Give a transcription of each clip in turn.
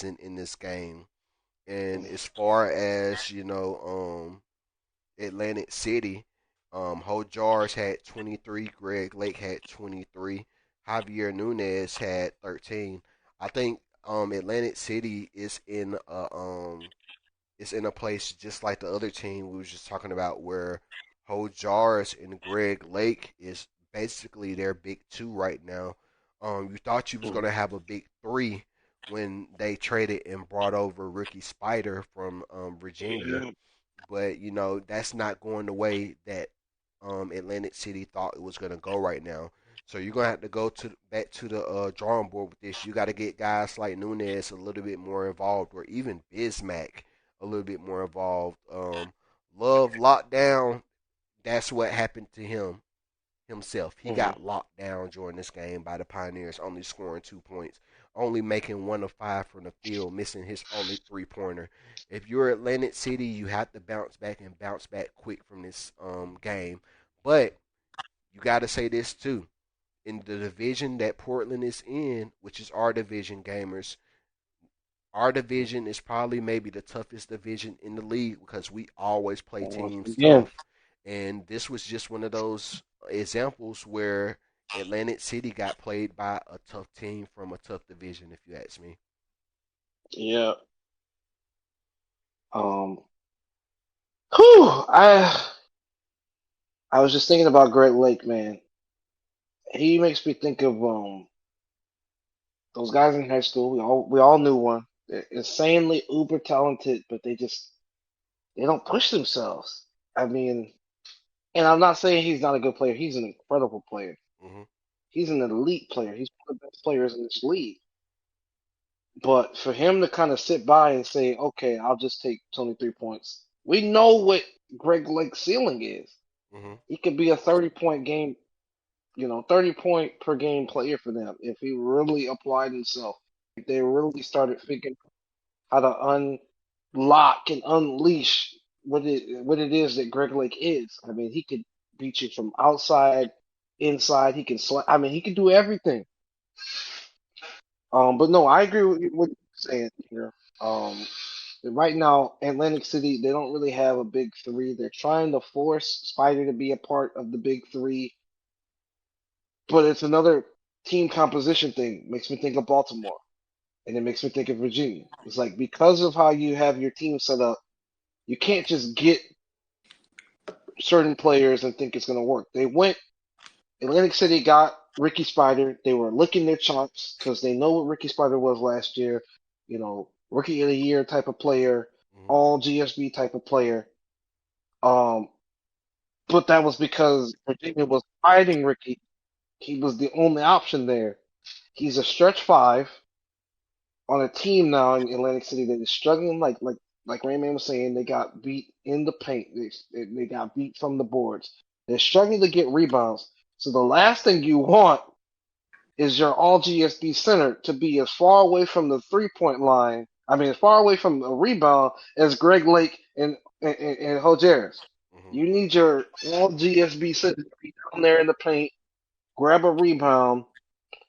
in this game. And as far as Atlantic City, Hojars had 23, Greg Lake had 23, Javier Nunez had 13. I think Atlantic City is in a place just like the other team we was just talking about, where Hojars and Greg Lake is basically their big two right now. You thought you was Mhm. gonna have a big three when they traded and brought over Ricky Spider from Virginia, Yeah. but that's not going the way that Atlantic City thought it was going to go right now. So you're gonna have to go to back to the drawing board with this. You got to get guys like Nunez a little bit more involved, or even Bismack a little bit more involved. Love lockdown. That's what happened to himself. He Mhm. got locked down during this game by the Pioneers, only scoring 2 points, only making 1 of 5 from the field, missing his only three-pointer. If you're Atlantic City, you have to bounce back and bounce back quick from this game. But you got to say this too. In the division that Portland is in, which is our division, gamers, our division is probably maybe the toughest division in the league because we always play Once teams again, tough. And this was just one of those examples where Atlantic City got played by a tough team from a tough division, if you ask me. yeah. Um. Whew, I was just thinking about Greg Lake, man. He makes me think of those guys in high school. We all knew one. They're insanely uber talented, but they don't push themselves. I mean, and I'm not saying he's not a good player. He's an incredible player. Hmm. He's an elite player. He's one of the best players in this league. But for him to kind of sit by and say, "Okay, I'll just take 23 points," we know what Greg Lake's ceiling is. Hmm. He could be a 30-point game, 30-point per game player for them if he really applied himself. If they really started figuring how to unlock and unleash what it is that Greg Lake is. I mean, he could beat you from outside, inside. He can I mean, he can do everything. But no, I agree with what you're saying here. Um, right now, Atlantic City, they don't really have a big three. They're trying to force Spider to be a part of the big three, but it's another team composition thing. Makes me think of Baltimore, and it makes me think of Virginia. It's like because of how you have your team set up, you can't just get certain players and think it's going to work. Atlantic City got Ricky Spider. They were licking their chops because they know what Ricky Spider was last year. Rookie of the year type of player, Hmm. all GSB type of player. Um, but that was because Virginia was hiding Ricky. He was the only option there. He's a stretch five on a team now in Atlantic City that is struggling. Like Rayman was saying, they got beat in the paint. They got beat from the boards. They're struggling to get rebounds. So the last thing you want is your all GSB center to be as far away from the 3-point line. I mean, as far away from a rebound as Greg Lake and Hojeras. Hmm. You need your all GSB center to be down there in the paint, grab a rebound.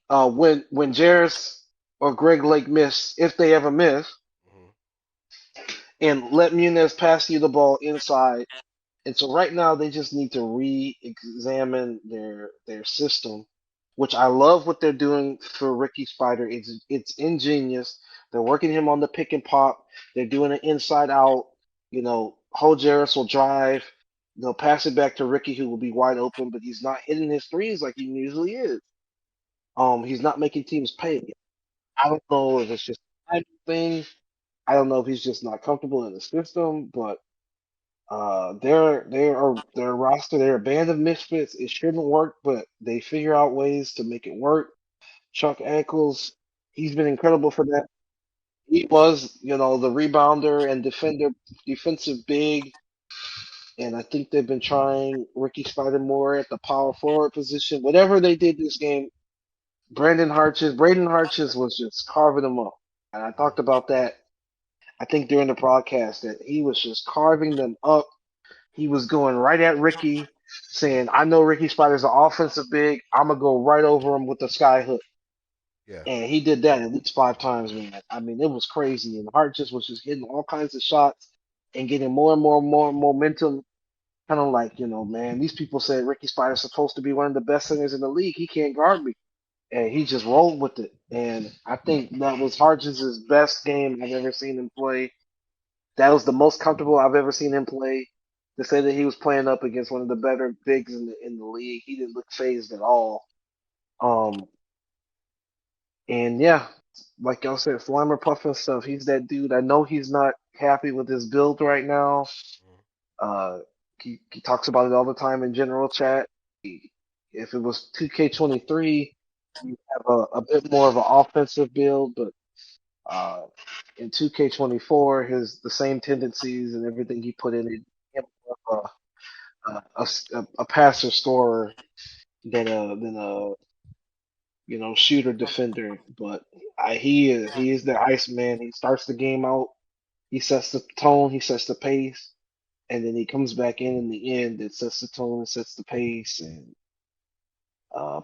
When Jairus or Greg Lake miss, if they ever miss, Hmm. and let Munez pass you the ball inside. And so right now they just need to re-examine their system, which I love what they're doing for Ricky Spider. It's ingenious. They're working him on the pick and pop. They're doing it inside out. Hojeras will drive. They'll pass it back to Ricky, who will be wide open, but he's not hitting his threes like he usually is. He's not making teams pay. I don't know if it's just a timing thing. I don't know if he's just not comfortable in the system, but they're a roster. They're a band of misfits. It shouldn't work, but they figure out ways to make it work. Chuck Ankles, he's been incredible for that. He was, the rebounder and defensive big, and I think they've been trying Ricky Spider more at the power forward position. Whatever they did this game, Braden Harches was just carving them up, and I talked about that. I think during the broadcast that he was just carving them up. He was going right at Ricky, saying, "I know Ricky Spider's an offensive big. I'm gonna go right over him with the sky hook." Yeah. And he did that at least 5 times, man. I mean, it was crazy. And Hart just was just hitting all kinds of shots and getting more momentum. Kind of like, man, these people said Ricky Spider's supposed to be one of the best centers in the league. He can't guard me. And he just rolled with it. And I think that was Hargis' best game I've ever seen him play. That was the most comfortable I've ever seen him play. To say that he was playing up against one of the better bigs in the league, he didn't look phased at all. Um, and yeah, like y'all said, Slimer Puffin stuff. He's that dude. I know he's not happy with his build right now. Mhm. Uh, he talks about it all the time in general chat. If it was 2K23, you have a bit more of an offensive build, but uh, in 2K24, his the same tendencies and everything he put in it, him more of a passer scorer than a shooter defender. But he is the Iceman. He starts the game out. He sets the tone. He sets the pace. And then he comes back in the end. It sets the tone and sets the pace. And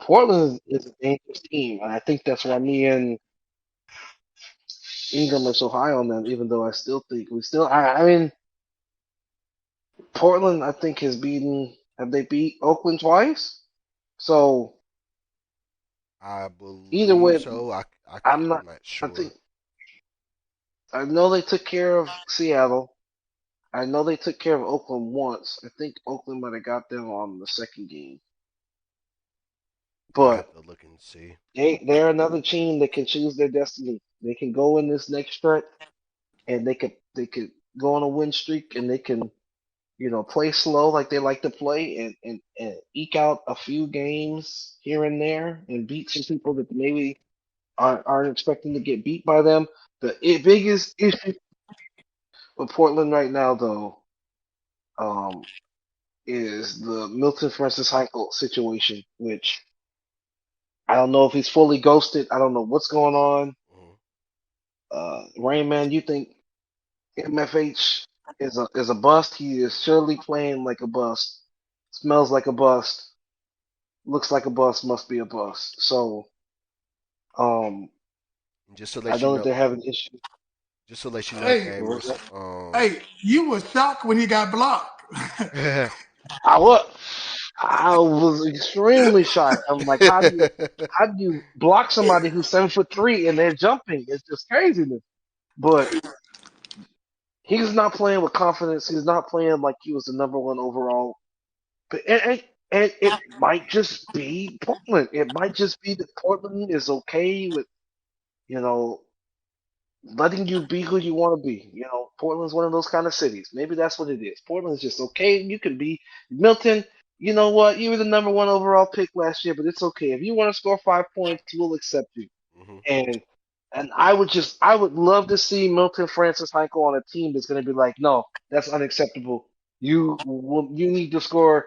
Portland is a dangerous team, and I think that's why me and Ingram are so high on them. Even though I still think I mean, Portland, I think have they beat Oakland twice? So I either believe way, so. I'm not. I'm not I think sure. I know they took care of Seattle. I know they took care of Oakland once. I think Oakland might have got them on the second game, I have but to look and see. they're another team that can choose their destiny. They can go in this next stretch and they could go on a win streak and they can play slow like they like to play and eke out a few games here and there and beat some people that maybe aren't expecting to get beat by them. The biggest issue with Portland right now, though, um, is the Milton Francis Heichel situation, which I don't know if he's fully ghosted. I don't know what's going on. Mhm. Rain Man, you think MFH is a bust? He is surely playing like a bust. Smells like a bust. Looks like a bust. Must be a bust. So, um, Just to I let you know that know, they're having issues. just to let you know, Hey, gamers. hey, you were shocked when he got blocked. I was, I was extremely shocked. I'm like, how do you block somebody who's 7'3" and they're jumping? It's just craziness. But he's not playing with confidence. He's not playing like he was the number one overall. But and it might just be Portland. It might just be that Portland is okay with you know letting you be who you want to be. Portland's one of those kind of cities. Maybe that's what it is. Portland's just okay. You can be Milton. You know what? You were the number one overall pick last year, but it's okay. If you want to score 5 points, we'll accept you. Mhm. And and I would love to see Milton Francis Heichel on a team that's going to be like, no, that's unacceptable. You need to score.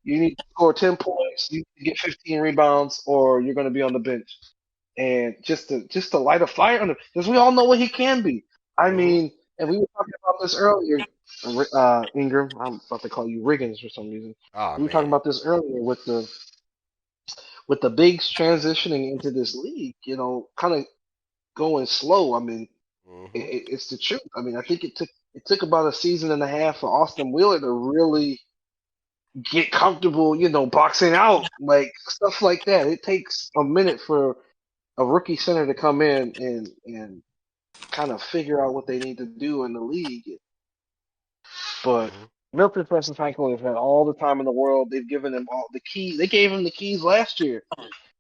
You need to score 10 points. You need to get 15 rebounds, or you're going to be on the bench. And just to light a fire under, because we all know what he can be. I Mhm. mean, and we were talking about this earlier, Ingram. I'm about to call you Riggins for some reason. Oh We were talking man. about this earlier with the bigs transitioning into this league. Kind of going slow. I mean, Mhm. it's the truth. I mean, I think it took about a season and a half for Austin Wheeler to really get comfortable, boxing out, like stuff like that. It takes a minute for a rookie center to come in and kind of figure out what they need to do in the league. But Mhm. Milton Preston Franklin has had all the time in the world. They've given him all the keys. They gave him the keys last year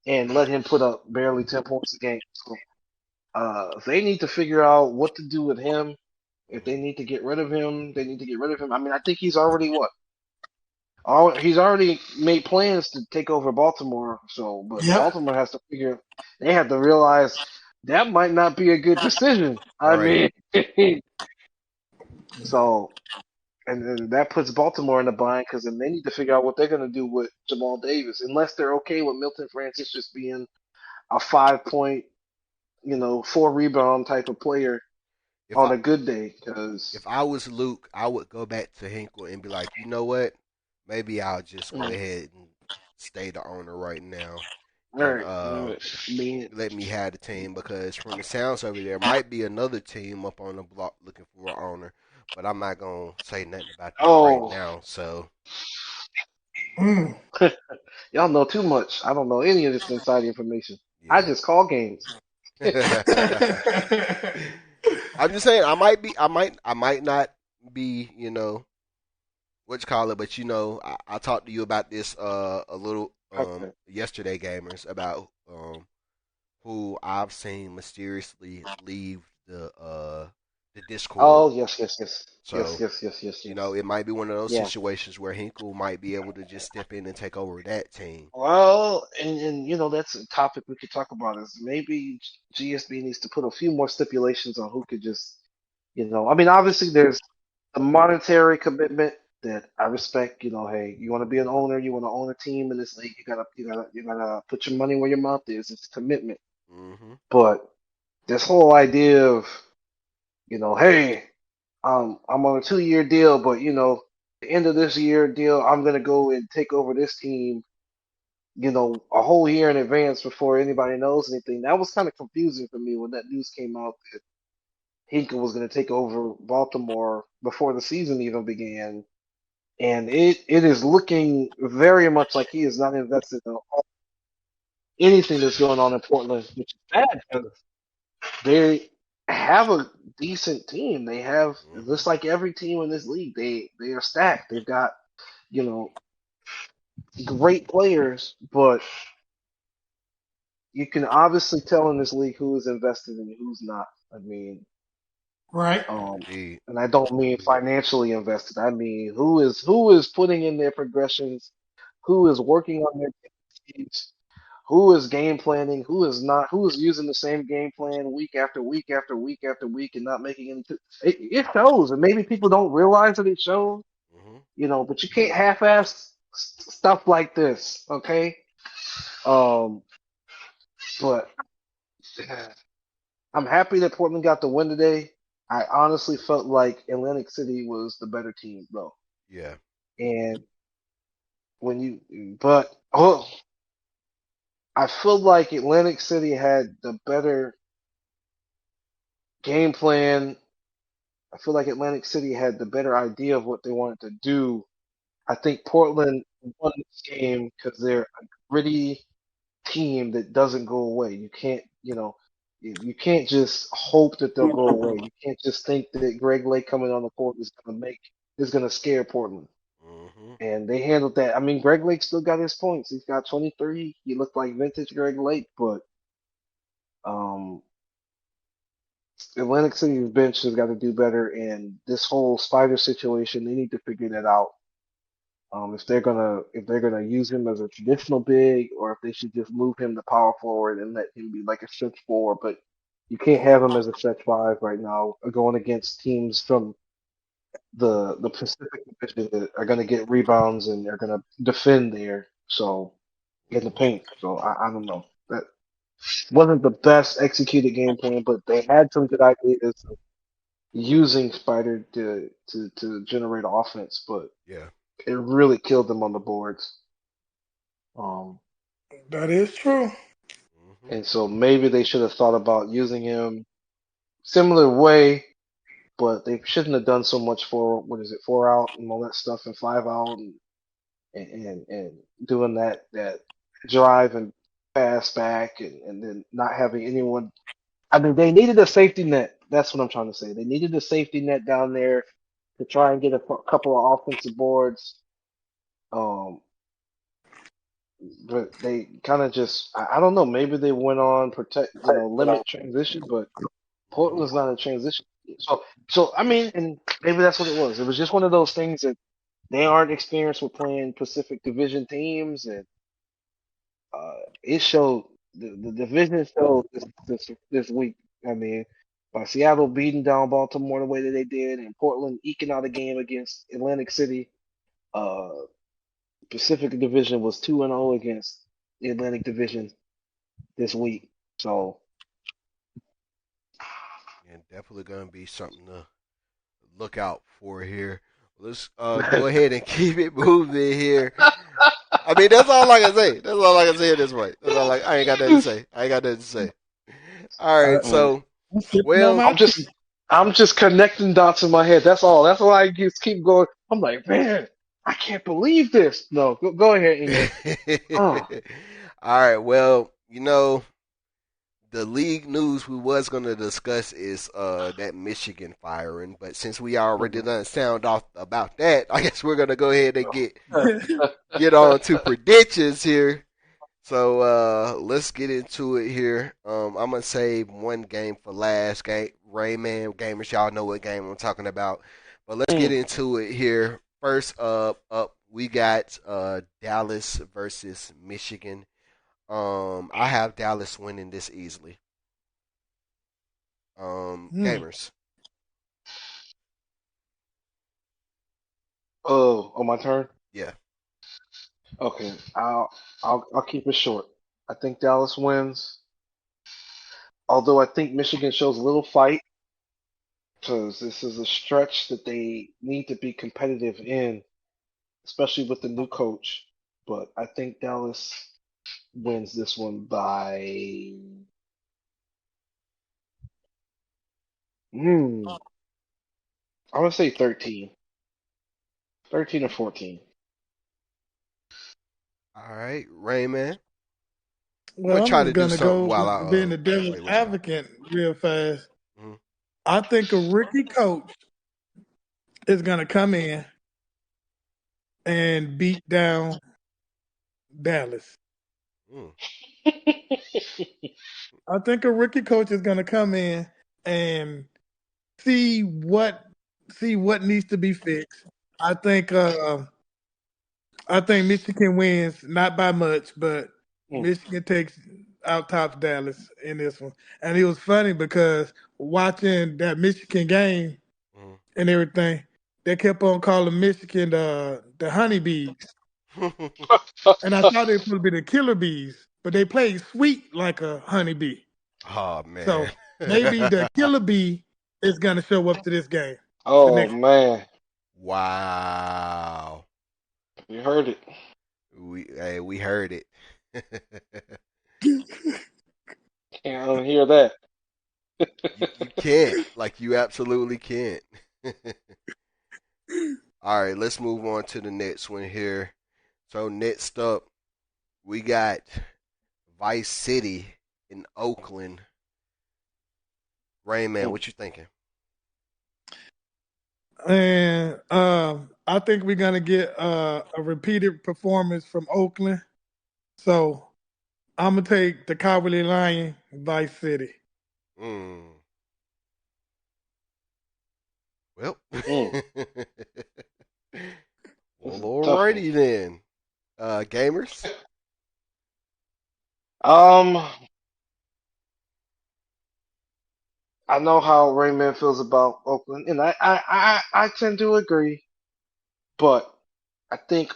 and let him put up barely 10 points a game. So they need to figure out what to do with him. If they Mhm. need to get rid of him, they need to get rid of him. I mean, I think he's already what? He's already made plans to take over Baltimore. So, but Yep. Baltimore has to figure. They have to realize that might not be a good decision. I Right. mean, so and that puts Baltimore in a bind because then they need to figure out what they're going to do with Jamal Davis, unless they're okay with Milton Francis just being a 5 point, 4 rebound type of player If on I a good day. Because if I was Luke, I would go back to Hinkle and be like, you know what? Maybe I'll just go mm, ahead and stay the owner right now. and Me. let me have the team, because from the sounds of it, there might be another team up on the block looking for an owner, but I'm not gonna say nothing about that right Oh, now. So Mm. y'all know too much. I don't know any of this inside information. I yeah. just call games. I'm just saying I might not be, what you call it, but I talked to you about this a little Okay. yesterday, gamers, about who I've seen mysteriously leave the Discord. Oh, yes, yes, yes, yes, So, yes, yes, yes, yes. it might be one of those Yeah. situations where Hinkle might be able to just step in and take over that team. Well, and that's a topic we could talk about is maybe GSB needs to put a few more stipulations on who could just, I mean, obviously there's a monetary commitment that I respect. Hey, you want to be an owner, you want to own a team in this league, you gotta put your money where your mouth is. It's a commitment. Hmm. But this whole idea of, hey, I'm on a 2-year deal, but the end of this year deal, I'm gonna go and take over this team, a whole year in advance before anybody knows anything. That was kind of confusing for me when that news came out that Hinkie was going to take over Baltimore before the season even began. And it is looking very much like he is not invested in anything that's going on in Portland, which is bad because they have a decent team. They have, Hmm. just like every team in this league, they are stacked. They've got, you know, great players, but you can obviously tell in this league who is invested and who's not. I mean, Right. um, Indeed. and I don't mean financially invested. I mean who is putting in their progressions, who is working on their teams, who is game planning, who is not, who is using the same game plan week after week after week after week and not making any. It shows, and maybe people don't realize that it shows. Hmm. But you can't half-ass stuff like this, okay? Um, but I'm happy that Portland got the win today. I honestly felt like Atlantic City was the better team, though. Yeah. And but I feel like Atlantic City had the better game plan. I feel like Atlantic City had the better idea of what they wanted to do. I think Portland won this game because they're a gritty team that doesn't go away. You can't just hope that they'll go away. You can't just think that Greg Lake coming on the court is gonna scare Portland. Hmm. And they handled that. I mean, Greg Lake still got his points. He's got 23. He looked like vintage Greg Lake, but um, Atlantic City's bench has got to do better. And this whole Spider situation, they need to figure that out. If they're gonna use him as a traditional big, or if they should just move him to power forward and let him be like a stretch four. But you can't have him as a stretch five right now, going against teams from the Pacific Division that are gonna get rebounds and they're gonna defend there. So in the Hmm. paint. So I don't know. That wasn't the best executed game plan, but they had some good ideas of using Spider to generate offense, but Yeah. it really killed them on the boards. Um, That is true. Hmm. and so maybe they should have thought about using him similar way, but they shouldn't have done so much for what is it, 4 out and all that stuff and 5 out and doing that drive and pass back and then not having anyone. I mean, they needed a safety net. That's what I'm trying to say. They needed a safety net down there to try and get a couple of offensive boards. Um, but they kind of just, I don't know, maybe they went on limit transition, but Hmm. Portland's not a transition team. So I mean, and maybe that's what it was. It was just one of those things that they aren't experienced with playing Pacific Division teams, and it showed the division showed this week. I mean, by Seattle beating down Baltimore the way that they did, and Portland eking out a game against Atlantic City. Uh, Pacific Division was 2-0 against the Atlantic Division this week. So And definitely gonna be something to look out for here. Let's go ahead and keep it moving here. I mean, that's all I can say. That's all I can say at this point. That's all I ain't got nothing to say. I ain't got nothing to say. All I, right, Mm. so I'm sipping on well, my I'm tea. just I'm just connecting dots in my head. That's all. That's why I just keep going. I'm like, man, I can't believe this. No, go ahead, English. Oh, all right, well, the league news we was gonna discuss is that Michigan firing, but since we already mhm. done sound off about that, I guess we're gonna go ahead and get on to predictions here. So let's get into it here. I'm gonna save one game for last. Game Rayman gamers, y'all know what game I'm talking about. But let's get Mm. into it here. First up we got Dallas versus Michigan. I have Dallas winning this easily. Hmm. Gamers, Oh, on my turn. yeah. Okay, I'll keep it short. I think Dallas wins, although I think Michigan shows a little fight because this is a stretch that they need to be competitive in, especially with the new coach. But I think Dallas wins this one by I'm gonna say 13. 13 or 14. All right, Rayman. I'm gonna Well, I'm try just to do gonna something go while being the I devil's wait. What you got? advocate real fast. Mhm. I think a rookie coach is gonna come in and beat down Dallas. Mm. I think a rookie coach is gonna come in and see what see what needs to be fixed. I think I think Michigan wins, not by much, but Mm, Michigan takes out tops Dallas in this one. And it was funny because watching that Michigan game and everything, they kept on calling Michigan the honeybees. Mhm. And I thought they were supposed to be the killer bees, but they played sweet like a honeybee. Oh So man. maybe the killer bee is gonna show up to this game. The oh next man, Wow. you heard it. We heard it. Can't unhear that. You can't. Like you absolutely can't. All right, let's move on to the next one here. So next up, we got Vice City in Oakland. Rain Man, Mm. what you thinking? And I think we're gonna get a repeated performance from Oakland. So I'm gonna take the Cowardly Lion, Vice City. Mm. Well, Mm. This well, is a tough one. alrighty then. Gamers. Um, I know how Rayman feels about Oakland, and I tend to agree, but I think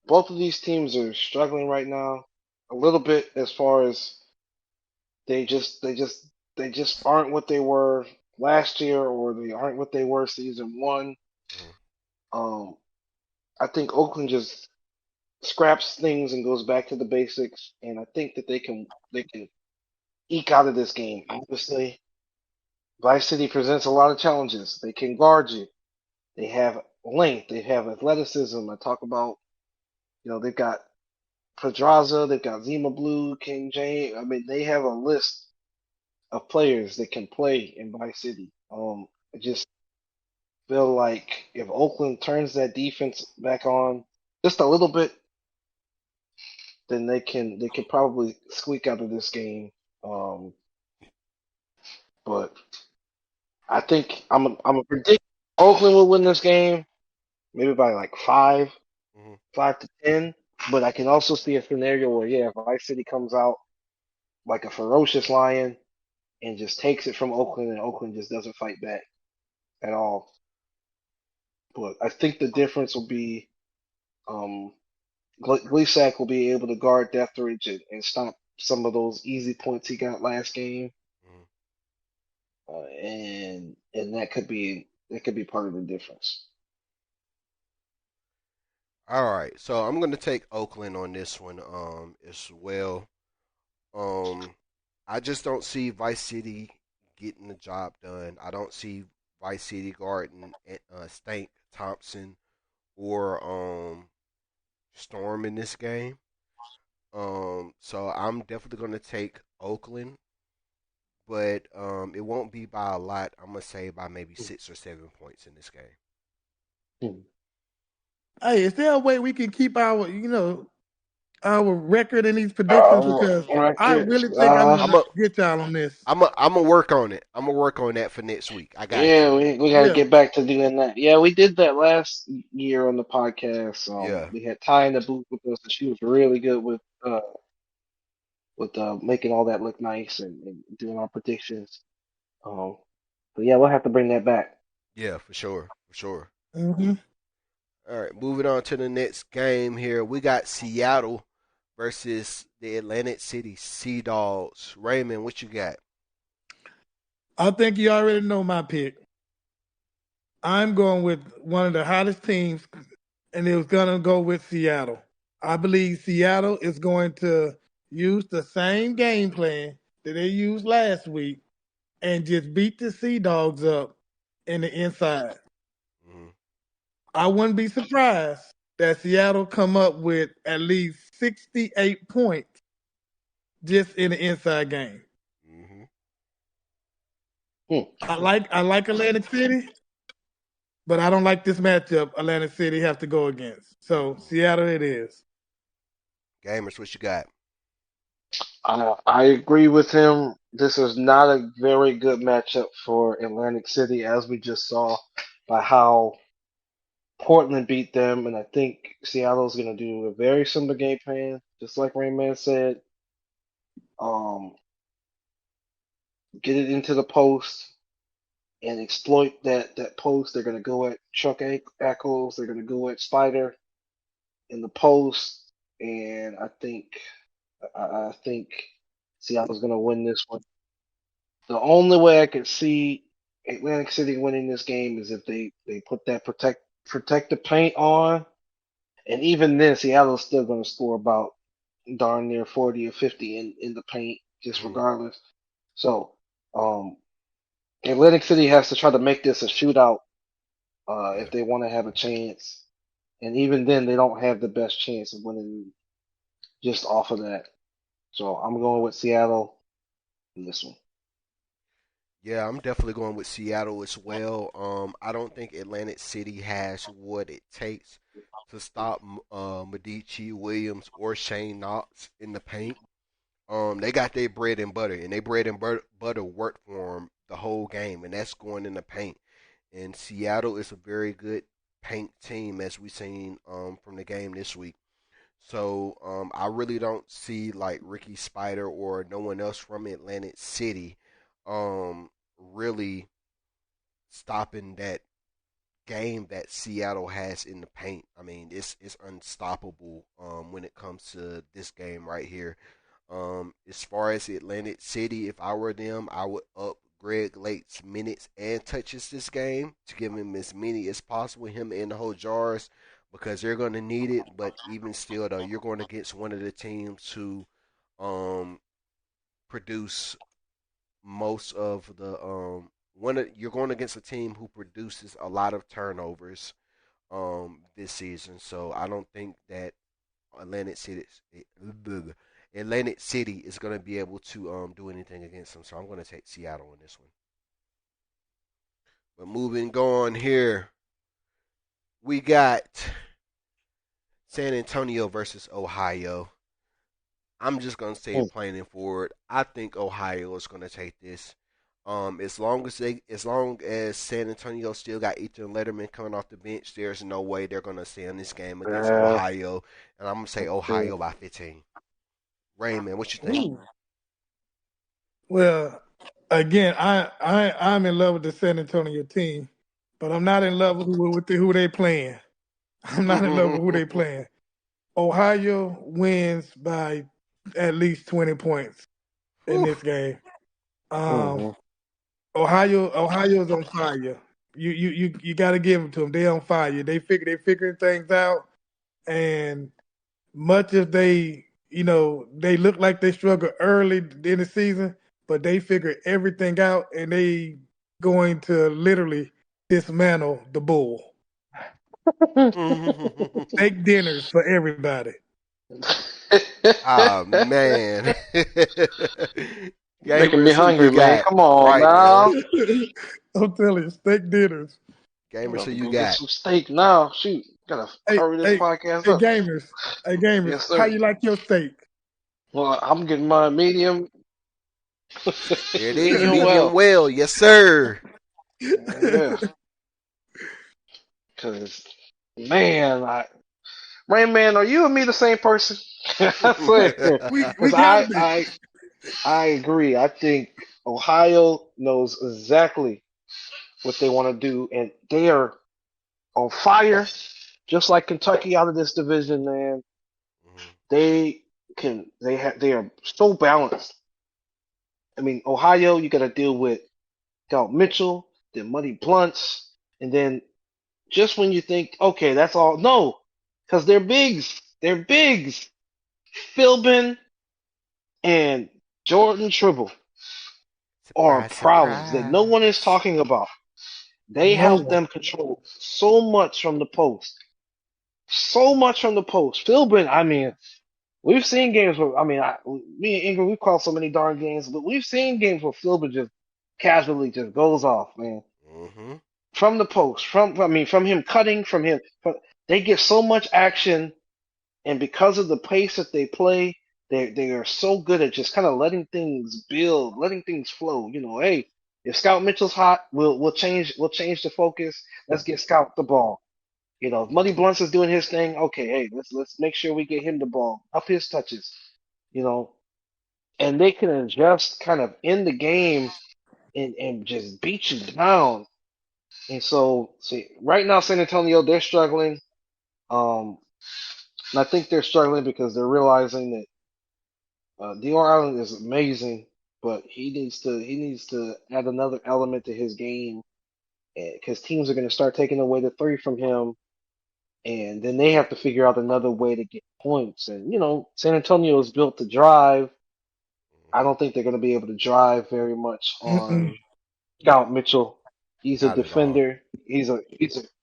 both of these teams are struggling right now a little bit as far as they just they just they just aren't what they were last year, or they aren't what they were season one. Mm, Um, I think Oakland just scraps things and goes back to the basics, and I think that they can eke out of this game. Obviously, Vice City presents a lot of challenges. They can guard you. They have length. They have athleticism. I talk about, they've got Pedraza, they've got Zima Blue, King James. I mean, they have a list of players that can play in Vice City. I just feel like if Oakland turns that defense back on just a little bit, then they can probably squeak out of this game. Um, but I think I'm a predict Oakland will win this game, maybe by like five, mm. 5 to 10. But I can also see a scenario where, yeah, if Vice City comes out like a ferocious lion and just takes it from Oakland, and Oakland just doesn't fight back at all. But I think the difference will be, um, Gleasack will be able to guard Deathridge and stop some of those easy points he got last game, Mm. and that could be part of the difference. All right, so I'm gonna take Oakland on this one as well. Um, I just don't see Vice City getting the job done. I don't see Vice City guarding Stank Thompson or Storm in this game. So I'm definitely gonna take Oakland, but it won't be by a lot. I'm gonna say by maybe 6 or 7 points in this game. Hmm. Hey, is there a way we can keep our record in these predictions? Because I Record. really think I'm I'm gonna a get y'all on this. I'm gonna work on it. I'm gonna work on that for next week. I got Yeah, you. we got to Yeah. get back to doing that. Yeah, we did that last year on the podcast. Yeah. We had Ty in the booth with us, and she was really good with making all that look nice and doing our predictions. Um, but yeah, we'll have to bring that back. Yeah, for sure. For sure. Hmm. All right, moving on to the next game here. We got Seattle versus the Atlantic City Sea Dogs. Raymond, what you got? I think you already know my pick. I'm going with one of the hottest teams, and it was gonna go with Seattle. I believe Seattle is going to use the same game plan that they used last week and just beat the Sea Dogs up in the inside. Mm-hmm. I wouldn't be surprised that Seattle come up with at least 68 points just in the inside game. Mm-hmm. Hmm. I like Atlantic City, but I don't like this matchup Atlantic City have to go against. So Mm-hmm. Seattle it is. Gamers, what you got? I agree with him. This is not a very good matchup for Atlantic City, as we just saw by how Portland beat them, and I think Seattle's going to do a very similar game plan, just like Rayman said. Um, get it into the post and exploit that post. They're going to go at Chuck Echols. They're going to go at Spider in the post, and I think Seattle's going to win this one. The only way I could see Atlantic City winning this game is if they put that protect the paint on, and even then, Seattle's still going to score about darn near 40 or 50 in the paint, just Mm-hmm. regardless. So, um, Atlantic City has to try to make this a shootout Yeah. if they want to have a chance. And even then, they don't have the best chance of winning just off of that. So I'm going with Seattle in this one. Yeah, I'm definitely going with Seattle as well. I don't think Atlantic City has what it takes to stop Medici Williams or Shane Knox in the paint. They got their bread and butter, and their bread and butter worked for them the whole game, and that's going in the paint. And Seattle is a very good paint team, as we've seen from the game this week. So I really don't see like Ricky Spider or no one else from Atlantic City really stopping that game that Seattle has in the paint. I mean, it's unstoppable when it comes to this game right here. As far as Atlantic City, if I were them, I would up Greg Lake's minutes and touches this game to give him as many as possible, him and the whole jars, because they're going to need it. But even still, though, you're going against one of the teams who um, produce most of the you're going against a team who produces a lot of turnovers this season. So I don't think that Atlantic City Atlantic City is going to be able to do anything against them. So I'm going to take Seattle in this one. But moving on here, we got San Antonio versus Ohio. I'm just gonna say Hmm. it plain and forward. I think Ohio is gonna take this. As long as San Antonio still got Ethan Letterman coming off the bench, there's no way they're gonna stay in this game against Uh, Ohio, and I'm gonna say yeah. Ohio by 15. Raymond, what you think? Ooh. Well, again, I'm in love with the San Antonio team, but I'm not in love with who they playing. I'm not in love with who they playing. Ohio wins by at least 20 points in Whew. this game. Um, Hmm. Ohio's on fire. You got to give them to them. They on fire. They figuring things out. and much as they look like they struggle early in the season, but they figure everything out and they going to literally dismantle the bull. Steak dinners for everybody. Ah man. Making me Gamers, who you hungry, man. got Come on right now? now. I'm telling you, steak dinners. I'm Gamers, about who to you go get got? some steak now. Shoot, gotta Hey, hurry this hey, podcast hey, up. gamers. Hey, gamers. Yes, How sir. you like your steak? Well, I'm getting my medium, There it is, medium medium well. well. Yes, sir. Yeah, cause man, Rain Man, are you and me the same person? I swear, we cause gotta I, be. I, I agree. I think Ohio knows exactly what they want to do, and they are on fire, just like Kentucky out of this division, man. They they are so balanced. I mean, Ohio, you got to deal with Cal Mitchell, then Muddy Blunts, and then just when you think, okay, that's all, no, because they're bigs. They're bigs. Philbin and Jordan Tribble are Surprise, problems that no one is surprise. talking about. They No help one. them control so much from the post. So much from the post. Philbin, I mean, we've seen games where, I mean, me and Ingram, we've called so many darn games, but we've seen games where Philbin just casually just goes off, man. Mm-hmm. From the post, from him cutting, they get so much action, and because of the pace that they play, they are so good at just kind of letting things build, letting things flow. You know, hey, if Scout Mitchell's hot, we'll change the focus. Let's get Scout the ball. You know, if Muddy Mm-hmm. Blunts is doing his thing, okay, hey, let's make sure we get him the ball, up his touches. You know, and they can adjust kind of in the game and just beat you down. And so, see, right now San Antonio, they're struggling. Um, and I think they're struggling because they're realizing that Dior Allen is amazing, but he needs to add another element to his game because teams are going to start taking away the three from him, and then they have to figure out another way to get points. And you know, San Antonio is built to drive. I don't think they're going to be able to drive very much Mm-mm. on Scout Mitchell. He's a Not at all. defender. He's a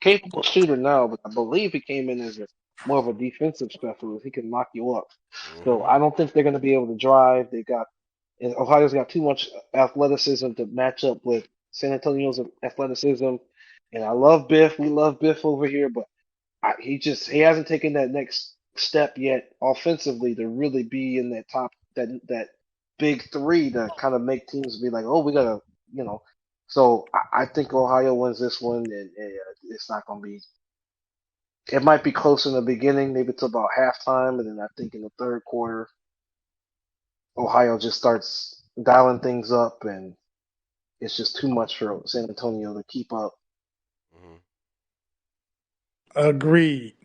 capable shooter now, but I believe he came in as more of a defensive specialist. He can knock you up. So Mm-hmm. I don't think they're going to be able to drive. And Ohio's got too much athleticism to match up with San Antonio's athleticism. And I love Biff. We love Biff over here, but he hasn't taken that next step yet offensively to really be in that top that big three to kind of make teams be like, oh, we gotta, you know. So I think Ohio wins this one, and it's not gonna be. It might be close in the beginning, maybe to about halftime, and then I think in the third quarter, Ohio just starts dialing things up, and it's just too much for San Antonio to keep up. Mm-hmm. Agreed.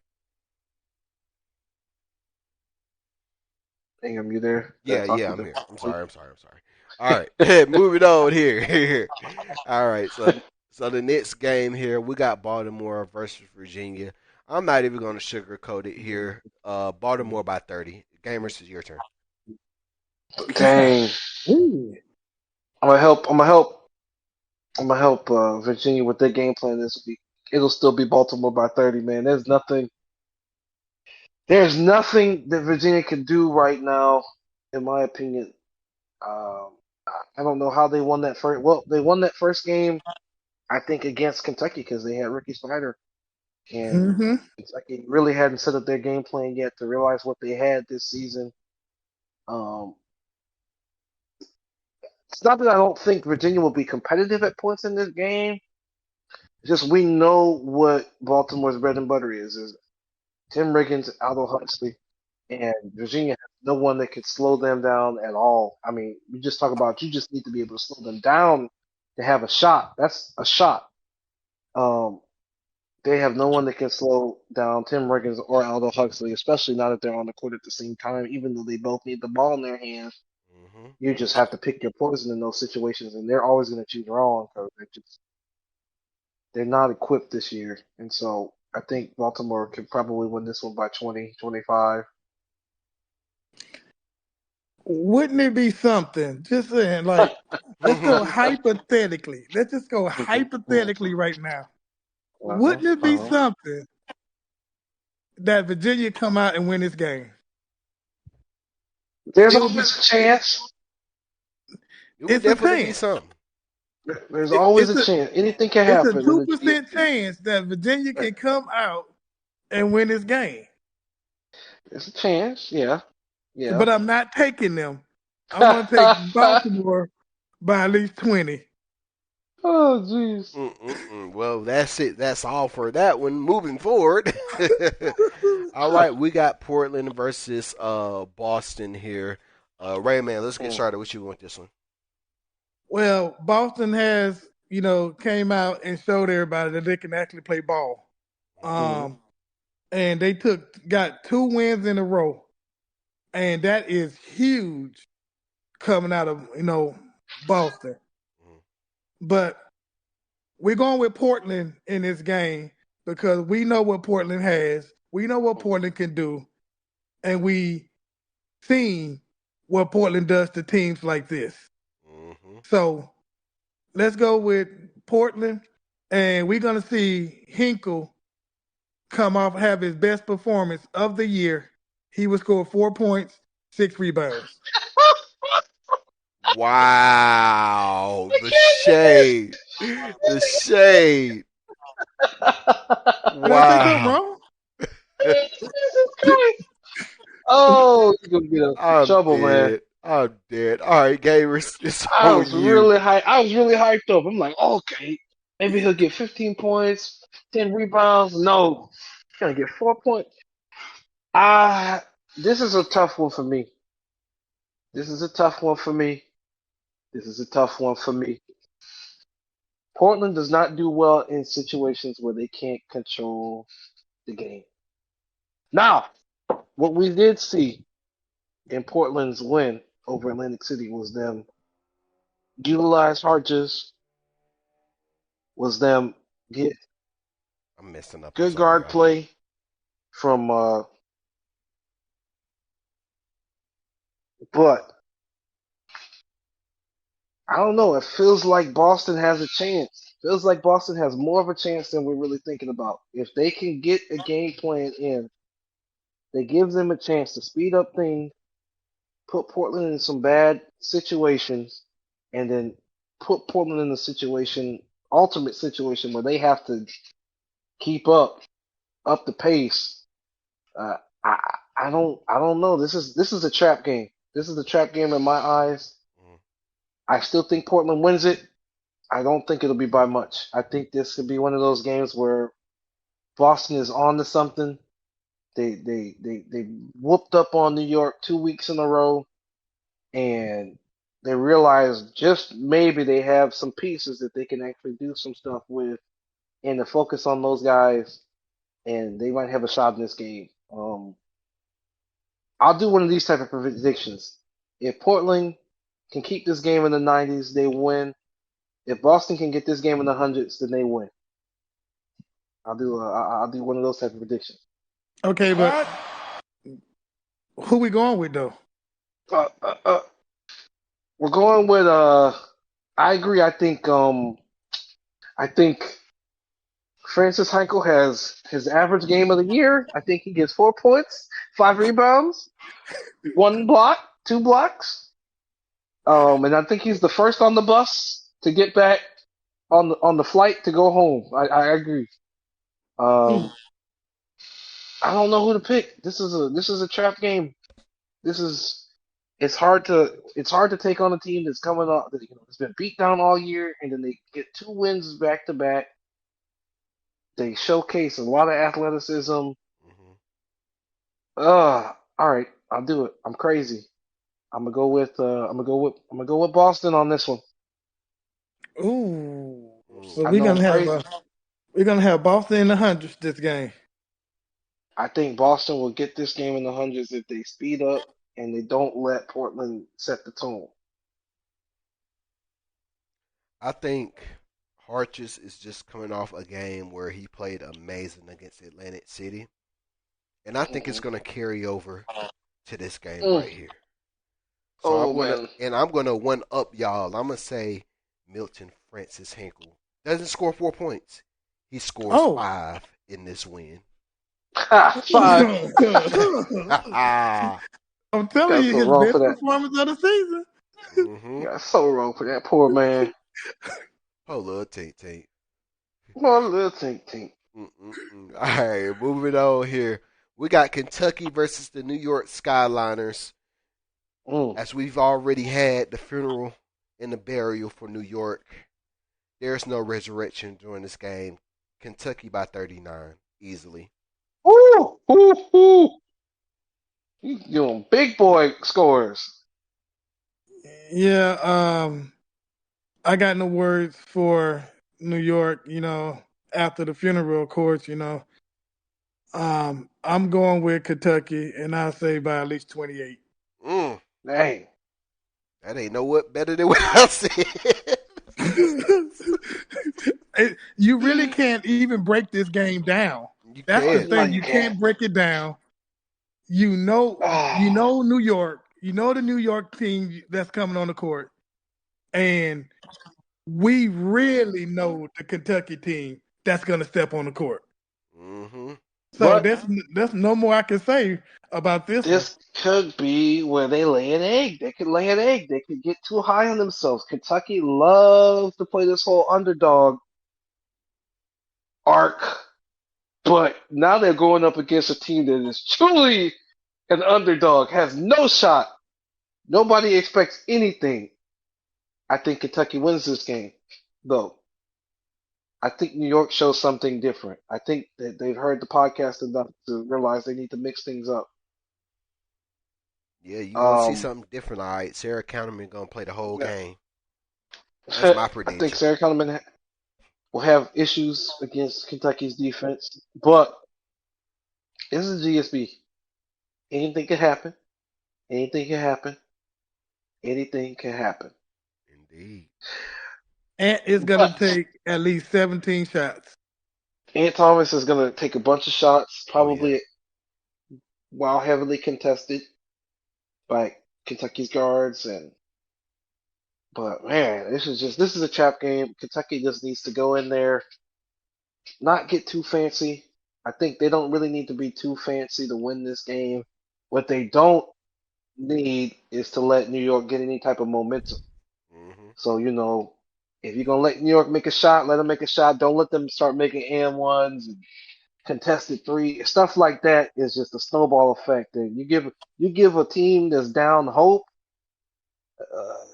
Ingham, you there? Did I Yeah, talk yeah, you I'm there? here. I'm sorry. All right, moving on here. All right, so the next game here, we got Baltimore versus Virginia. I'm not even going to sugarcoat it here. Baltimore by 30. Gamers, is your turn. Dang. Ooh. I'm gonna help. I'm gonna help. I'm gonna help Virginia with their game plan this week. It'll still be Baltimore by 30, man. There's nothing. There's nothing that Virginia can do right now, in my opinion. I don't know how they won that first. Well, they won that first game, I think, against Kentucky because they had Ricky Snyder, and Mm-hmm. Kentucky really hadn't set up their game plan yet to realize what they had this season. Um, it's not that I don't think Virginia will be competitive at points in this game. It's just we know what Baltimore's bread and butter is Tim Riggins, Aldo Huxley, and Virginia has no one that could slow them down at all. I mean, you just talk about you just need to be able to slow them down to have a shot. That's a shot. Um, they have no one that can slow down Tim Riggins or Aldo Huxley, especially not if they're on the court at the same time. Even though they both need the ball in their hands, Mm-hmm. you just have to pick your poison in those situations, and they're always going to choose wrong because they're not equipped this year. And so I think Baltimore could probably win this one by 20, 25. Wouldn't it be something? Just saying, like, let's go hypothetically. Let's just go hypothetically right now. Uh-huh, Wouldn't it be uh-huh. something that Virginia come out and win this game? There's It would be. always a chance. It would It's a definitely be chance. something. There's always It's a a chance. Anything can it's a happen in two the percent chance that Virginia can come out and win this game. There's a chance. Yeah, yeah. But I'm not taking them. I'm gonna take Baltimore by at least 20. Oh, jeez. Well, that's it. That's all for that one. Moving forward. All right, we got Portland versus Boston here. Rayman, let's get started. What you want this one? Well, Boston has, came out and showed everybody that they can actually play ball. Mm-hmm. Um, and they got 2 wins in a row, and that is huge coming out of Boston. Mhm. But we're going with Portland in this game because we know what Portland has, we know what Portland can do, and we seen what Portland does to teams like this. Mhm. So let's go with Portland, and we're gonna see Hinkle come off have his best performance of the year. He will score 4 points, 6 rebounds. Wow, I the can't shade, the shade. Did I say something Wow. wrong? Jesus Christ. Oh, you're gonna get us in I'm trouble, man. dead. I'm dead. All right, Gamers, it's I on was you. really hyped. I was really hyped up. I'm like, okay, maybe he'll get 15 points, 10 rebounds. No, he's gonna get 4 points. Ah, this is a tough one for me. This is a tough one for me. This is a tough one for me. Portland does not do well in situations where they can't control the game. Now, what we did see in Portland's win over Atlantic City was them utilize Harges, was them get I'm messing up. I'm good sorry, guard y'all. play from but I don't know, it feels like Boston has a chance. Feels like Boston has more of a chance than we're really thinking about. If they can get a game plan in, they give them a chance to speed up things, put Portland in some bad situations, and then put Portland in a situation, ultimate situation where they have to keep up the pace. Uh, I I don't know. This is a trap game. This is a trap game in my eyes. Mm. I still think Portland wins it. I don't think it'll be by much. I think this could be one of those games where Boston is on to something. They whooped up on New York 2 weeks in a row, and they realize just maybe they have some pieces that they can actually do some stuff with, and to focus on those guys, and they might have a shot in this game. I'll do one of these type of predictions. If Portland can keep this game in the 90s, they win. If Boston can get this game in the hundreds, then they win. I'll do one of those type of predictions. Okay, but who we going with though? Uh, uh, uh, we're going with I agree. I think Francis Heinkle has his average game of the year. I think he gets 4 points, 5 rebounds, 1 block, 2 blocks. And I think he's the first on the bus to get back on the flight to go home. I agree. Mm. Um, I don't know who to pick. This is a trap game. This is it's hard to take on a team that's coming off that's been beat down all year, and then they get 2 wins back to back. They showcase a lot of athleticism. Mhm. All right, I'll do it. I'm crazy. I'm gonna go with Boston on this one. Ooh. So I we're know I'm gonna have crazy. Boston in the hundreds this game. I think Boston will get this game in the hundreds if they speed up and they don't let Portland set the tone. I think Harches is just coming off a game where he played amazing against Atlantic City, and I think it's Mhm. going to carry over to this game Mm. right here. So Oh man. I'm gonna one up y'all. I'm gonna say Milton Francis Hinkle doesn't score 4 points. He scores Oh. 5 in this win. Five. I'm telling Got you, so his wrong for best that. performance of the season. Mm-hmm. Got so wrong for that poor man. Oh, little tink tink. One little tink tink. Mm-mm-mm. All right, moving on here. We got Kentucky versus the New York Skyliners. Mm. As we've already had the funeral and the burial for New York, there's no resurrection during this game. Kentucky by 39, easily. Ooh, ooh, ooh. You doing big boy scores. Yeah, I got no words for New York, after the funeral, of course, I'm going with Kentucky, and I'll say by at least 28. Mm. Dang. That ain't no what better than what I said. You really can't even break this game down. You That's the can't. No, thing. you You can't. can't break it down. You Ah, know New York. You know the New York team that's coming on the court, and we really know the Kentucky team that's going to step on the court. Mm-hmm. So but that's no more I can say about this one. this could be where they lay an egg. They could lay an egg. They could get too high on themselves. Kentucky loves to play this whole underdog arc, but now they're going up against a team that is truly an underdog, has no shot. Nobody expects anything. I think Kentucky wins this game, though. I think New York shows something different. I think that they've heard the podcast enough to realize they need to mix things up. Yeah, you gonna see Um, something different. All right, Sarah Counterman gonna play the whole yeah. game. That's my I think prediction. Sarah Conman will have issues against Kentucky's defense, but this is GSB. Anything can happen. Anything can happen. Anything can happen. Indeed. And it's going to But take at least 17 shots. Ant Thomas is going to take a bunch of shots, Oh yeah. probably while heavily contested by Kentucky's guards. But man, this is a trap game. Kentucky just needs to go in there, not get too fancy. I think they don't really need to be too fancy to win this game. What they don't need is to let New York get any type of momentum. Mm-hmm. So, if you're gonna let New York make a shot, let them make a shot. Don't let them start making and ones and contested three. Stuff like that is just a snowball effect. And you give a team that's down hope, uh,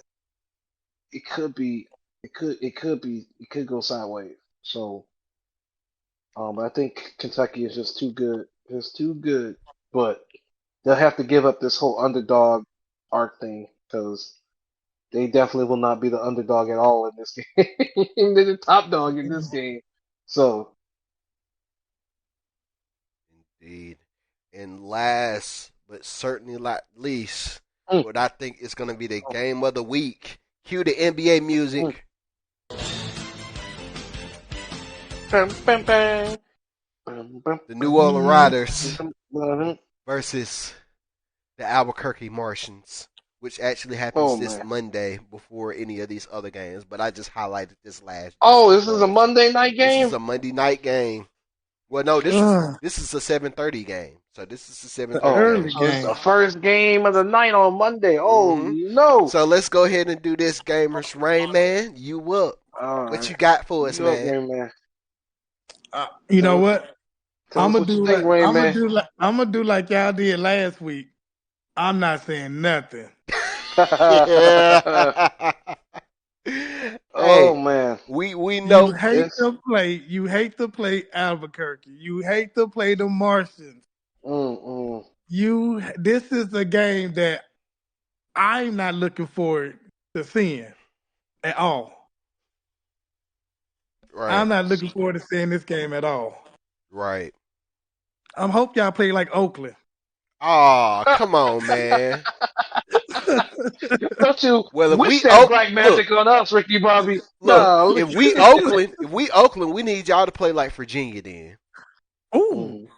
it could be it could go sideways. So I think Kentucky is just too good. It's too good. But they'll have to give up this whole underdog arc thing because they definitely will not be the underdog at all in this game. They're the top dog in this game. So, Indeed. And last but certainly not least, mm, what I think is gonna be the game of the week. Cue the NBA mm. music. Bam, bam, bam. Bam, bam, The New bam, Orleans Riders bam, bam. versus the Albuquerque Martians, which actually happens Oh this man. Monday before any of these other games. But I just highlighted this last just Oh, this is a because Monday night this is game? a Monday night game. Well, no, Ugh, this is a 7:30 game. So this is a the 7:30 Oh, early game. so it's the game. first game of the night on Monday. Oh hmm no. So let's go ahead and do this, gamers. Rain Man, you up? All What right. you got for us, You up, man? Rain Man? You know Tell us, what? tell us what you think, Rain Man. I'm gonna do like y'all did last week. I'm not saying nothing. Yeah. Oh Hey, man. we You know. hate It's to play. You hate to play Albuquerque. You hate to play the Martians. mm. This is a game that I'm not looking forward to seeing at all. Right, I'm not looking forward to seeing this game at all. right. I hope y'all play like Oakland. Oh, come on, man. Don't you Well, if wish we that black look, magic on us, Ricky Bobby? look, No. if we Oakland, we need y'all to play like Virginia. Then, Ooh, Mm.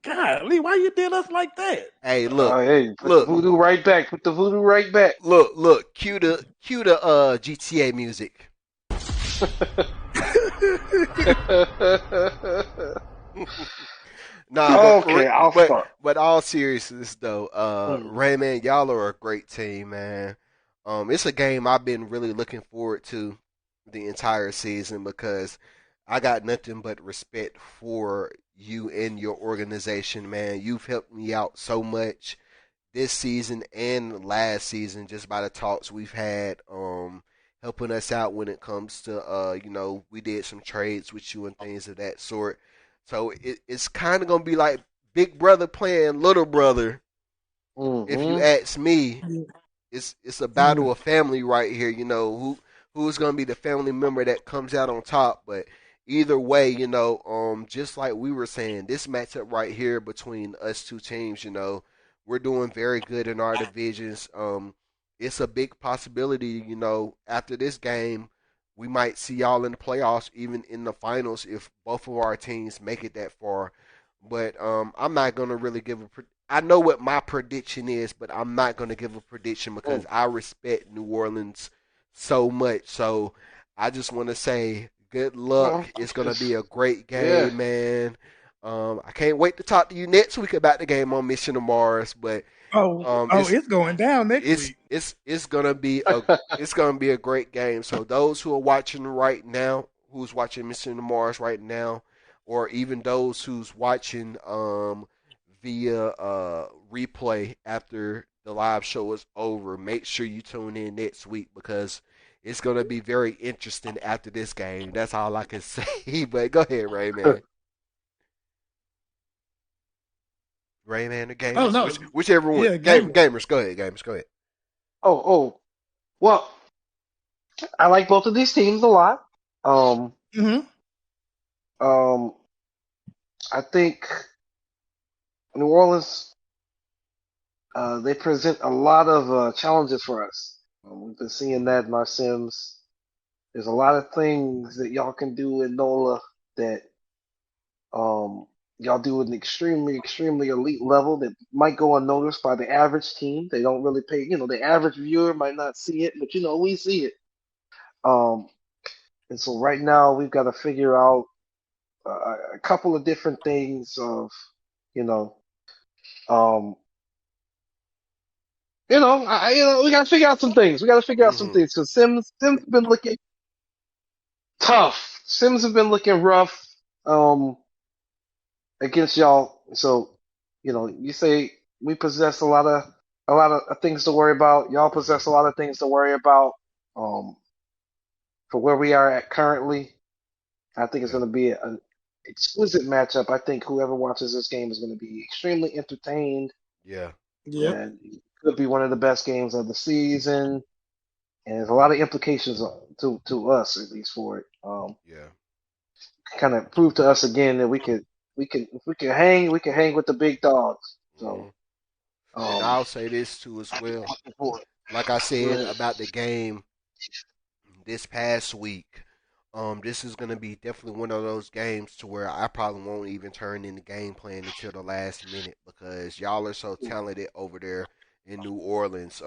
golly, why you did us like that? hey, Hey, put the look, voodoo right back. Put the voodoo right back. look, cue the GTA music. Nah, Okay, I'll start. but all seriousness though, Mm. Rayman, y'all are a great team, man. It's a game I've been really looking forward to the entire season because I got nothing but respect for you and your organization, man. You've helped me out so much this season and last season just by the talks we've had, helping us out when it comes to, we did some trades with you and things of that sort. So it's kind of gonna be like big brother playing little brother. If you Mm-hmm. ask me, it's a battle Mm. of family right here. You know who's gonna be the family member that comes out on top. But either way, just like we were saying, this matchup right here between us two teams, we're doing very good in our divisions. It's a big possibility, after this game, we might see y'all in the playoffs, even in the finals, if both of our teams make it that far. But I'm not gonna really give a. I know what my prediction is, but I'm not gonna give a prediction because Mm. I respect New Orleans so much. So I just want to say good luck. Well, It's gonna be just a great yeah. game, man. I can't wait to talk to you next week about the game on Mission to Mars. But Oh, it's it's going down next week. it's gonna be a great game. So those who are watching right now, who's watching Mission to Mars right now, or even those who's watching via replay after the live show is over, make sure you tune in next week because it's gonna be very interesting after this game. That's all I can say. But go ahead, Rayman. Rayman or Oh gamers, no, whichever one. yeah, gamer. Gamers, go ahead. Gamers, go ahead. Oh. Well, I like both of these teams a lot. Um, Hmm. um, I think New Orleans, they present a lot of challenges for us. We've been seeing that in our Sims. There's a lot of things that y'all can do in NOLA that um, y'all do at an extremely, extremely elite level that might go unnoticed by the average team. They don't really pay, the average viewer might not see it, but we see it. Um, and so right now we've got to figure out a couple of different things of, you know, um, we got to figure out some things. We got to figure out some Mm-hmm. things. So Sims have been looking tough. Sims have been looking rough um, against y'all. So, you say we possess a lot of things to worry about. Y'all possess a lot of things to worry about. Um, for where we are at currently, I think it's Yeah. going to be an exquisite matchup. I think whoever watches this game is going to be extremely entertained, Yeah. Yep. and it could be one of the best games of the season. And there's a lot of implications to us, at least for it. Yeah. Kind of prove to us again that we can hang with the big dogs. Mm-hmm. So, And um, I'll say this too as I'm well. looking forward. Like I said Right. about the game this past week, this is gonna be definitely one of those games to where I probably won't even turn in the game plan until the last minute because y'all are so talented over there in New Orleans.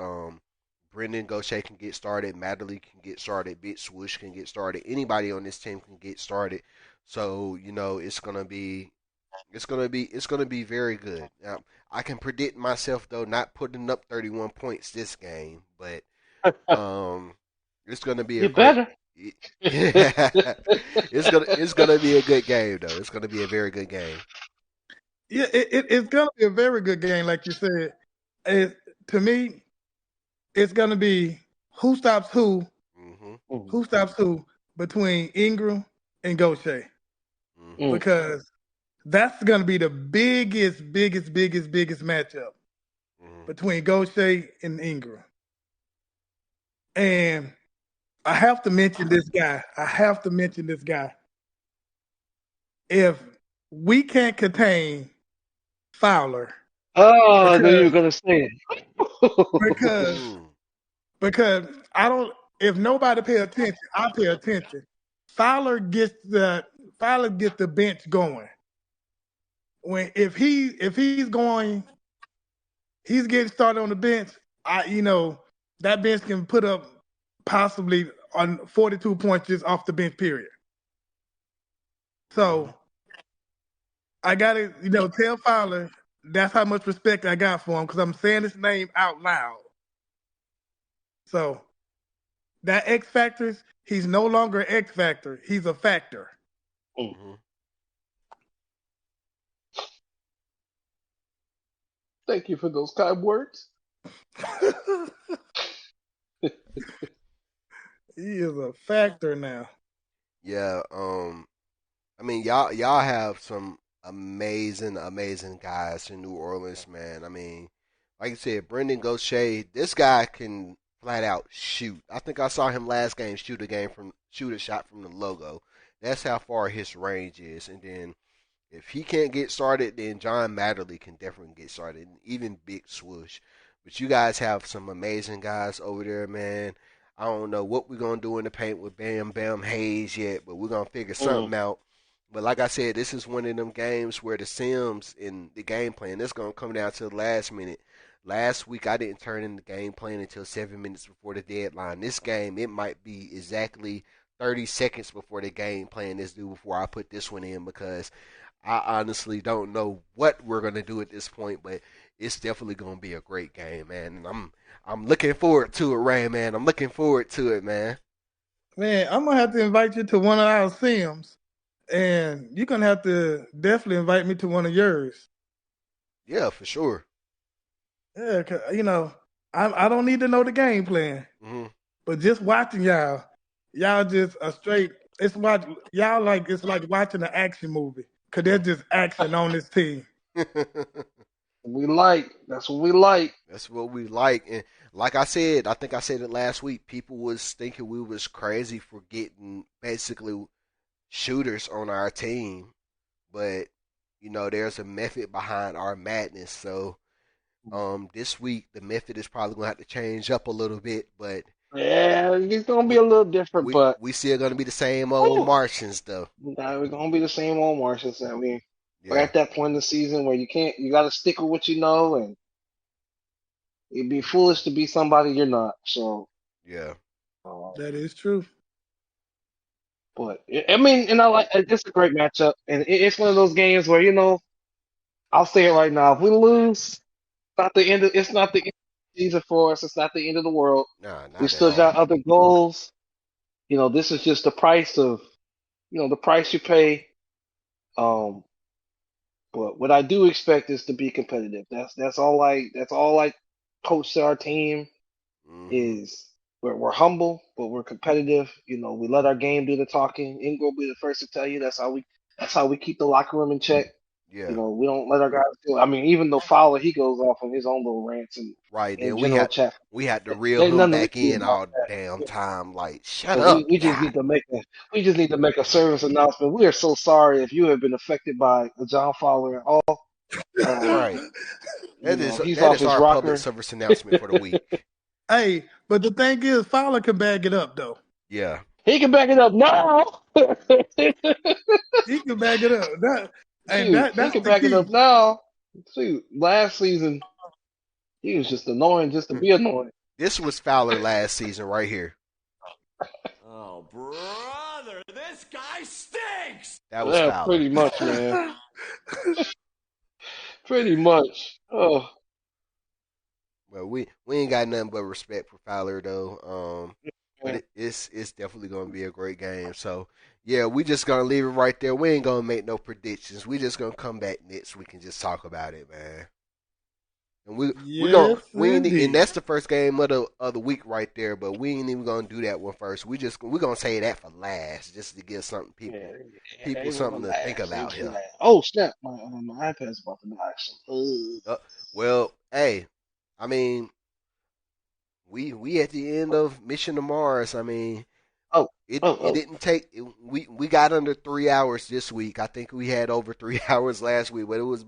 Brendan Gaucher can get started, Madeline can get started, Big Swoosh can get started, anybody on this team can get started. So, it's gonna be very good. Now, I can predict myself though not putting up 31 points this game, but um, it's gonna be a You great. better. It's gonna be a good game though. It's gonna be a very good game. Yeah, it's gonna be a very good game, like you said. It, to me, it's gonna be who stops Mhm. who stops who between Ingram and Gaucher, Mhm. Mm. because that's gonna be the biggest matchup Mhm. between Gaucher and Ingram. And I have to mention this guy. If we can't contain Fowler, Oh, I knew you were because gonna say it. because Mm. because I don't. If nobody pay attention, I pay attention. Fowler gets the bench going. When if he's going, he's getting started on the bench. That bench can put up possibly on 42 points just off the bench. Period. Mm-hmm. So I gotta tell Fowler that's how much respect I got for him because I'm saying his name out loud. So that X factors, he's no longer X factor. He's a factor. Mm-hmm. Thank you for those kind words. He is a factor now. Yeah. I mean, y'all have some amazing guys in New Orleans, man. I mean, like you said, Brendan Gaucher, this guy can flat out shoot. I think I saw him last game shoot a shot from the logo. That's how far his range is. And then if he can't get started, then John Matterly can definitely get started, and even Big Swoosh. But you guys have some amazing guys over there, man. I don't know what we're gonna do in the paint with Bam Bam Hayes yet, but we're gonna figure something out. But like I said, this is one of them games where the Sims in the game plan, it's gonna come down to the last minute. Last week I didn't turn in the game plan until 7 minutes before the deadline. This game it might be exactly 30 seconds before the game plan is due before I put this one in because I honestly don't know what we're gonna do at this point, but it's definitely gonna be a great game, man. And I'm looking forward to it, Ray, man. I'm looking forward to it, man. Man, I'm gonna have to invite you to one of our Sims, and you're gonna have to definitely invite me to one of yours. Yeah, for sure. Yeah, 'cause, I don't need to know the game plan, Hmm. but just watching y'all just a straight. It's like watching an action movie because there's just action on this team. That's what we like. That's what we like, and like I said, I think I said it last week. People was thinking we was crazy for getting basically shooters on our team, but there's a method behind our madness. So this week the method is probably gonna have to change up a little bit, but Yeah, it's gonna be we a little different, we but we still gonna be the same old Martians though. we're gonna be the same old Martians. I mean, we're Yeah, at that point in the season where you gotta stick with what you know, and it'd be foolish to be somebody you're not. So, yeah, uh, That is true. but I mean, and it's a great matchup, and it's one of those games where I'll say it right now: if we lose, it's not the end of the season for us. It's not the end of the world. nah, We not at still all. got other goals. This is just the price of the price you pay. Um, but what I do expect is to be competitive. That's all I coach to our team Hmm. is we're humble, but we're competitive. We let our game do the talking. Ingram will be the first to tell you that's how we keep the locker room in check. Yeah, We don't let our guys do. I mean, even though Fowler he goes off on his own little rants and right. in Then we general had chat. we had to reel There's him nothing we back can do in about all the damn that. time. Like, shut So we, up, we just God. need to make a service announcement. We are so sorry if you have been affected by John Fowler at all. Um, Right. That is he's that off is his our public rocker. service announcement for the week. Hey, but the thing is, Fowler can bag it up though. Yeah. He can back it up now. He can bag it up. Shoot, he That's can the back it key. up now. Shoot, last season he was just annoying just to be annoying. This was Fowler last season right here. Oh, brother, this guy stinks! That was Yeah, Fowler. pretty much, man. Pretty much. Oh, Well, we ain't got nothing but respect for Fowler though. But man. it's definitely gonna be a great game. So yeah, we just gonna leave it right there. We ain't gonna make no predictions. We just gonna come back next week and just talk about it, man. And we gonna Yes, we ain't, and indeed. that's the first game of the week right there. But we ain't even gonna do that one first. We gonna say that for last, just to give something Yeah, yeah, people ain't gonna something to think last. Ain't about gonna here. last. Oh snap! My iPad's about to die. So, Uh, well, hey, I mean, we at the end of Mission to Mars. I mean, oh, it oh. didn't take. We got under 3 hours this week. I think we had over 3 hours last week, but it was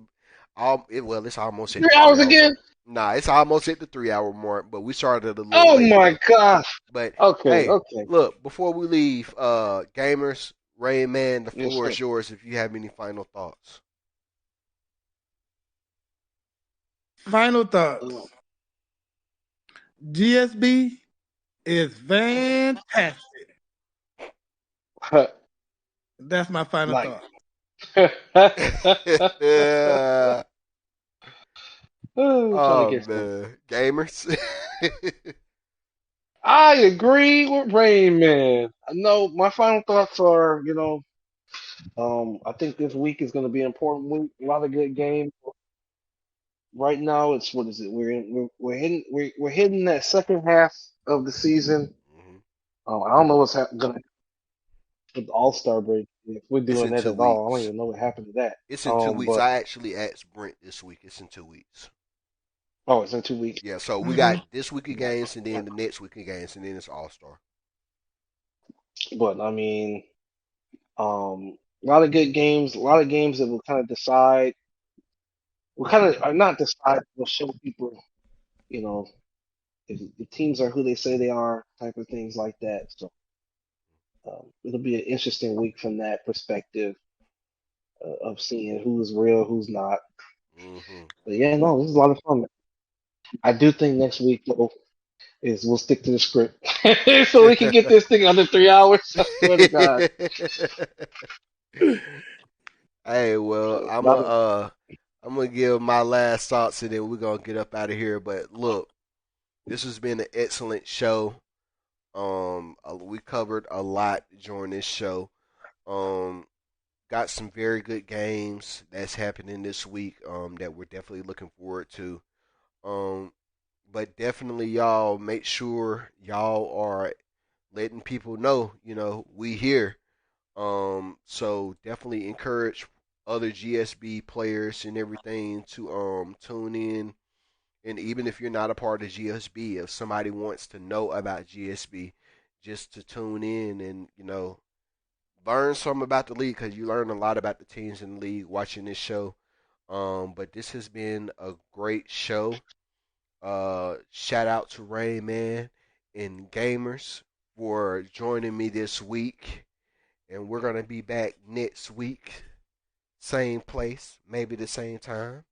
all. Well, it's almost at 3 the three hours hour mark. again? Nah, it's almost at the 3 hour mark, but we started a little Oh late my today. gosh. But Okay, hey, okay. look, before we leave, gamers, Rain Man, the Yes, floor sir. is yours if you have any final thoughts. Final thoughts. Uh, GSB is fantastic. That's my final like thought. trying to Oh get some. man, gamers. I agree with Rain Man. No, my final thoughts are, I think this week is going to be an important week. A lot of good games. Right now, it's what is it? We're hitting that second half of the season. Mhm. I don't know what's going to with the All Star break if we're It's doing in that two at all. I don't weeks. even know what happened to that. It's in 2 weeks. But I actually asked Brent this week. It's in 2 weeks. oh, it's in 2 weeks. Yeah, so we Hmm. got this week of games and then the next week of games and then it's All Star. But I mean, a lot of good games. A lot of games that will kind of decide. Will kind of are not decide. Will show people, you know, if the teams are who they say they are, type of things like that. So it'll be an interesting week from that perspective of seeing who's real, who's not. Hmm. But yeah, no, this is a lot of fun. I do think next week though is we'll stick to the script so we can get this thing under 3 hours. I swear to God. Hey, well, A lot of I'm gonna give my last thoughts and then we're gonna get up out of here. But look, this has been an excellent show. We covered a lot during this show. Um, got some very good games that's happening this week. That we're definitely looking forward to. Um, but definitely y'all make sure y'all are letting people know. We here. So definitely encourage other GSB players and everything to tune in. And even if you're not a part of GSB, if somebody wants to know about GSB, just to tune in and learn something about the league because you learn a lot about the teams in the league watching this show. But this has been a great show. Shout out to Rain Man and Gamers for joining me this week. And we're gonna be back next week, same place, maybe the same time,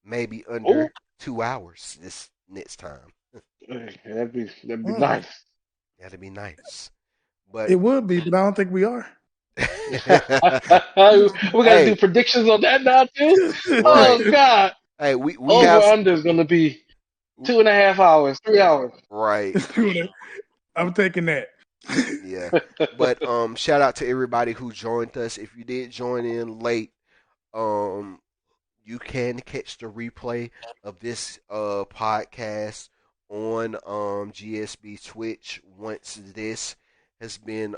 maybe oh, under 2 hours this next time. that'd be Mm. nice. That'd be nice. But It would be, but I don't think we are. We gotta do hey, predictions on that now too. right. Oh God, Hey, we over have under is gonna be 2.5 hours, 3 hours. right. I'm taking that. Yeah. But shout out to everybody who joined us. If you did join in late, um you can catch the replay of this podcast on GSB Twitch once this has been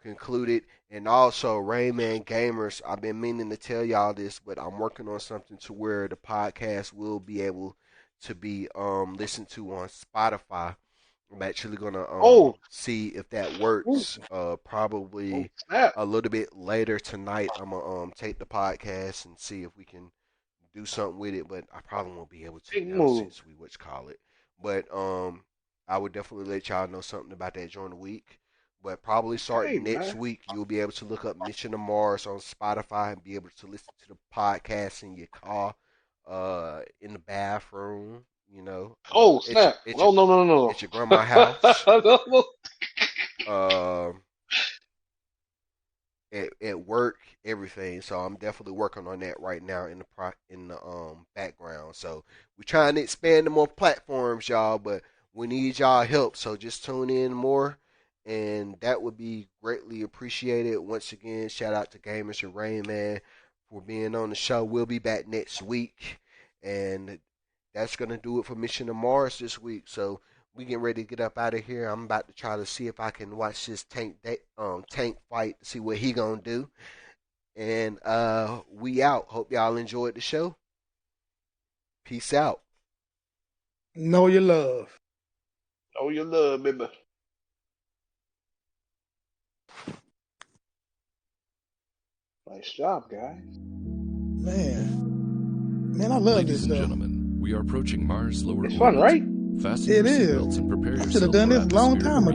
concluded. And also, Rayman Gamers, I've been meaning to tell y'all this, but I'm working on something to where the podcast will be able to be listened to on Spotify. I'm actually gonna Oh, see if that ooh, works. oh Probably snap! a little bit later tonight. I'm gonna take the podcast and see if we can do something with it, but I probably won't be able to Big now move. since we which call it. But I would definitely let y'all know something about that during the week. But probably Hey starting next man. week, you'll be able to look up Mission to Mars on Spotify and be able to listen to the podcast in your car, in the bathroom, Oh at your snap! at your Oh no no no at your grandma's house, no. um, at work, everything. So I'm definitely working on that right now in the background. So we're trying to expand to more platforms, y'all, but we need y'all help. So just tune in more, and that would be greatly appreciated. Once again, shout out to Gamers and Rain Man for being on the show. We'll be back next week, and that's gonna do it for Mission to Mars this week. So we getting ready to get up out of here. I'm about to try to see if I can watch this tank fight to see what he gonna do. And we out. Hope y'all enjoyed the show. Peace out. Know your love. Oh, your love, baby. Nice job, guys. Man. Man, I love Ladies this and show. gentlemen, We are approaching Mars' lower It's orbit. fun, right? Fasten It your is. seatbelts and prepare I should have yourself done for this a long atmospheric time ago.